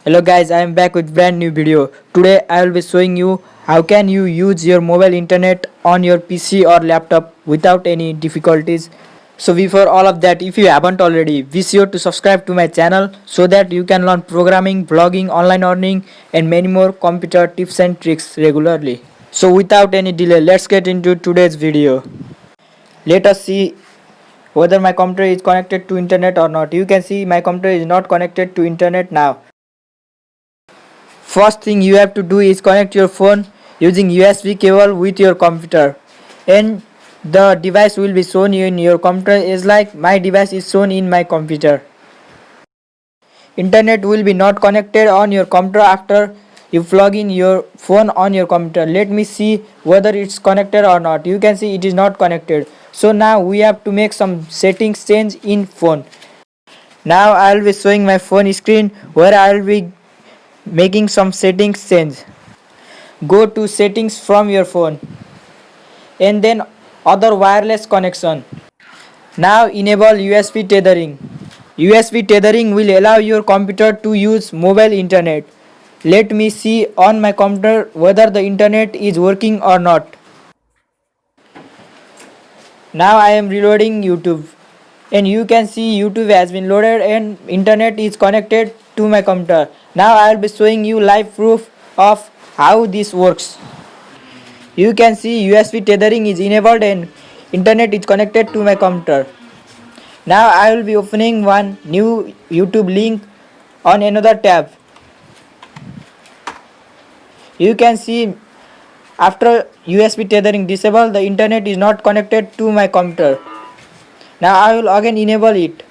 Hello guys, I am back with brand new video. Today I will be showing you how can you use your mobile internet on your PC or laptop without any difficulties. So before all of that, if you haven't already, be sure to subscribe to my channel so that you can learn programming, blogging, online earning and many more computer tips and tricks regularly. So without any delay, let's get into today's video. Let us see whether my computer is connected to internet or not. You can see my computer is not connected to internet now. First thing you have to do is connect your phone using USB cable with your computer, and the device will be shown in your computer is like my device is shown in my computer. Internet will be not connected on your computer after you plug in your phone on your computer. Let me see whether it's connected or not. You can see it is not connected. So now we have to make some settings change in phone. Now I will be showing my phone screen where I will be making some settings change. Go to settings from your phone and then other wireless connection. Now enable USB tethering. USB tethering will allow your computer to use mobile internet. Let me see on my computer whether the internet is working or not. Now I am reloading YouTube and you can see YouTube has been loaded and internet is connected to my computer. Now I will be showing you live proof of how this works. You can see USB tethering is enabled and internet is connected to my computer. Now I will be opening one new YouTube link on another tab. You can see after USB tethering disabled, the internet is not connected to my computer. Now I will again enable it.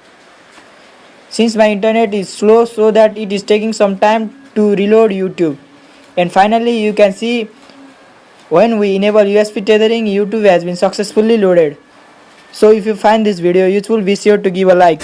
Since my internet is slow, so that it is taking some time to reload YouTube. And finally you can see when we enable USB tethering, YouTube has been successfully loaded. So if you find this video useful, be sure to give a like.